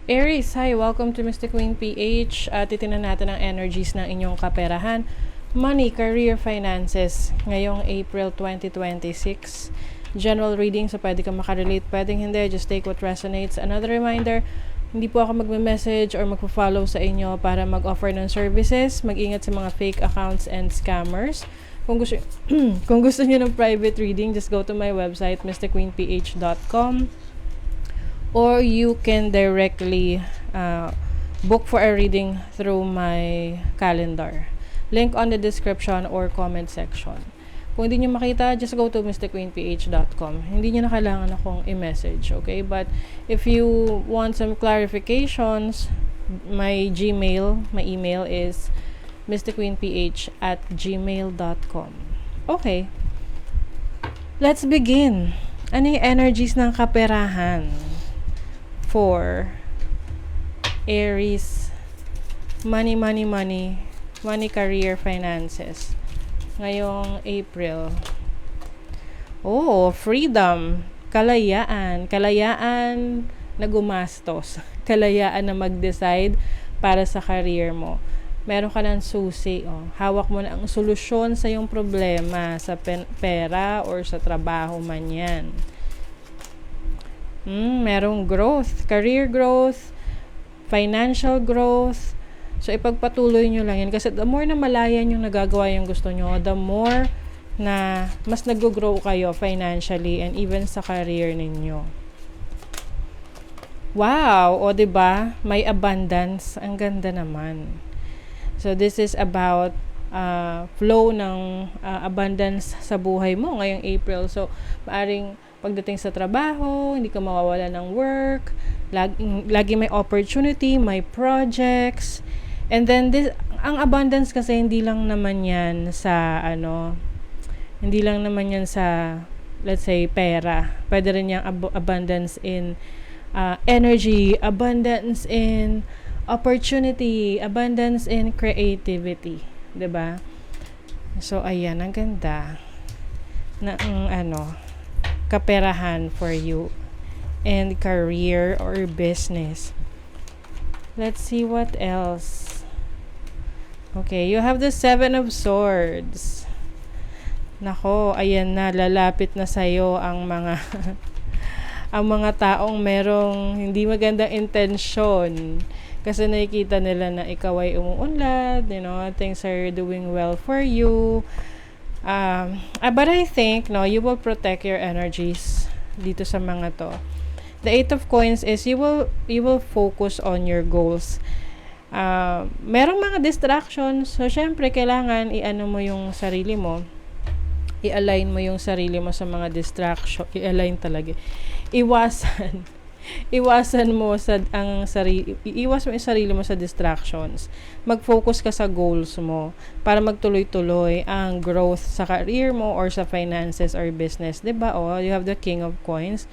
Aries, hi! Welcome to Mystic Queen PH. Titingnan natin ang energies ng inyong kaperahan. Money, career, finances. Ngayong April 2026. General reading, so pwede ka makarelate, pwedeng hindi. Just take what resonates. Another reminder, hindi po ako magme-message or magpo-follow sa inyo para mag-offer ng services. Mag-ingat sa mga fake accounts and scammers. Kung gusto, kung gusto niyo ng private reading, just go to my website, mysticqueenph.com. Or you can directly book for a reading through my calendar. Link on the description or comment section. Kung hindi nyo makita, just go to mysticqueenph.com. Hindi nyo na kailangan akong i-message, okay? But if you want some clarifications, my email is mysticqueenph@gmail.com. Okay. Let's begin. Ano yung energies ng kaperahan? For Aries, money, career, finances. Ngayong April. Oh, freedom, kalayaan na gumastos, kalayaan na mag-decide para sa career mo. Meron ka ng susi, hawak mo na ang solusyon sa iyong problema sa pera or sa trabaho man yan. Merong growth, career growth, financial growth. So, ipagpatuloy nyo lang yan. Kasi the more na malayan yung nagagawa yung gusto nyo, the more na mas nag-grow kayo financially and even sa career ninyo. Wow! O, diba? May abundance. Ang ganda naman. So, this is about flow ng abundance sa buhay mo ngayong April. So, maaring pagdating sa trabaho, hindi ka mawawala ng work, lagi may opportunity, may projects. And then ang abundance kasi hindi lang naman yan sa let's say pera. Pwede rin yung abundance in energy, abundance in opportunity, abundance in creativity, 'di ba? So ayan, ang ganda na kaperahan for you and career or business. Let's see what else. Okay, you have the 7 of Swords. Nako, ayan na, lalapit na sa'yo ang mga ang mga taong merong hindi magandang intensyon. Kasi nakikita nila na ikaw ay umuunlad, things are doing well for you. But I think, you will protect your energies dito sa mga to. The 8 of Coins is you will focus on your goals. Merong mga distractions. So, syempre, kailangan i-ano mo yung sarili mo. I-align mo yung sarili mo sa mga distraction. I-align talaga. Iwasan mo iwas mo yung sarili mo sa distractions. Mag-focus ka sa goals mo para magtuloy-tuloy ang growth sa career mo or sa finances or business, 'di ba? You have the King of Coins.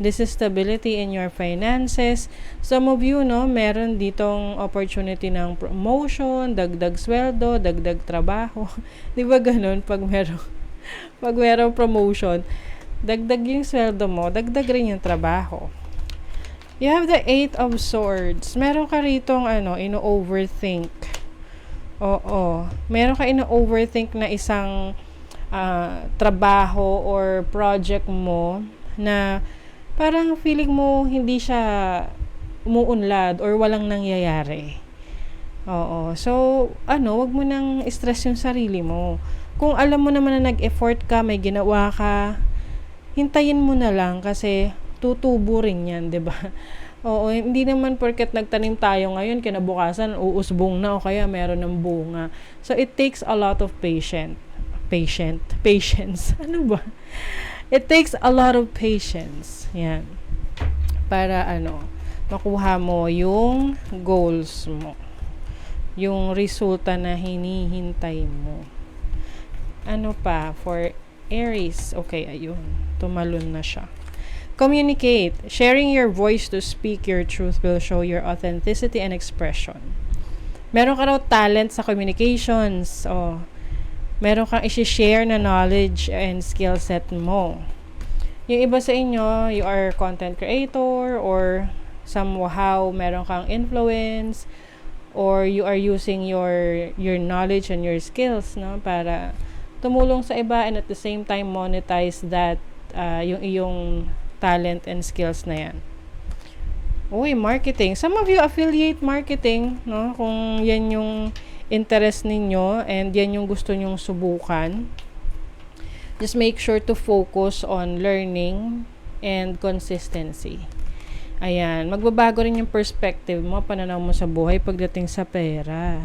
This is stability in your finances. Some of you, meron ditong opportunity ng promotion, dagdag sweldo, dagdag trabaho. 'Di ba ganun pag merong promotion, dagdag yung sweldo mo, dagdag rin yung trabaho. You have the 8 of Swords. Meron ka ritong ino-overthink. Oo. Meron ka ino-overthink na isang trabaho or project mo na parang feeling mo hindi siya umuunlad or walang nangyayari. Oo. So, wag mo nang stress yung sarili mo. Kung alam mo naman na nag-effort ka, may ginawa ka, hintayin mo na lang kasi tutubo rin yan, 'di ba? Oo, hindi naman porket nagtanim tayo ngayon, kinabukasan uusbong na o kaya meron ng bunga. So it takes a lot of patience. Ano ba? It takes a lot of patience. Yan. Para makuha mo yung goals mo. Yung resulta na hinihintay mo. Ano pa for Aries? Okay, ayun. Tumalon na siya. Communicate. Sharing your voice to speak your truth will show your authenticity and expression. Meron ka raw talent sa communications. Meron kang isi-share na knowledge and skill set mo. Yung iba sa inyo, you are content creator or somehow meron kang influence or you are using your knowledge and your skills, no, para tumulong sa iba and at the same time monetize that yung iyong talent and skills na yan. Uy, marketing. Some of you affiliate marketing, no? Kung yan yung interest ninyo and yan yung gusto nyong subukan, just make sure to focus on learning and consistency. Ayan, magbabago rin yung perspective mo, pananaw mo sa buhay pagdating sa pera.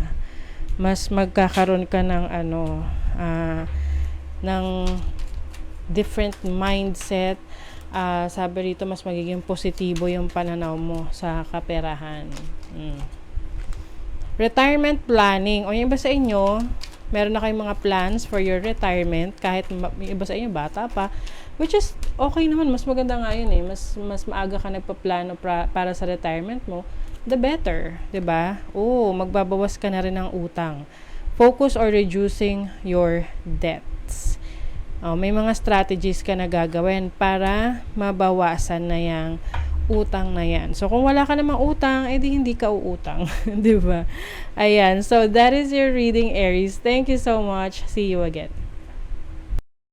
Mas magkakaroon ka ng ng different mindset. Sabi rito, mas magiging positibo yung pananaw mo sa kaperahan. Retirement planning. O yung iba sa inyo, meron na kayong mga plans for your retirement, kahit yung iba sa inyo bata pa, which is okay naman, mas maganda nga yun eh. Mas maaga ka nagpaplano para sa retirement mo, the better, 'di ba? Magbabawas ka na rin ng utang. Focus on reducing your debts. May mga strategies ka na gagawin para mabawasan na yung utang na yan. So, kung wala ka namang utang, edi hindi ka uutang. Diba? Ayan. So, that is your reading, Aries. Thank you so much. See you again.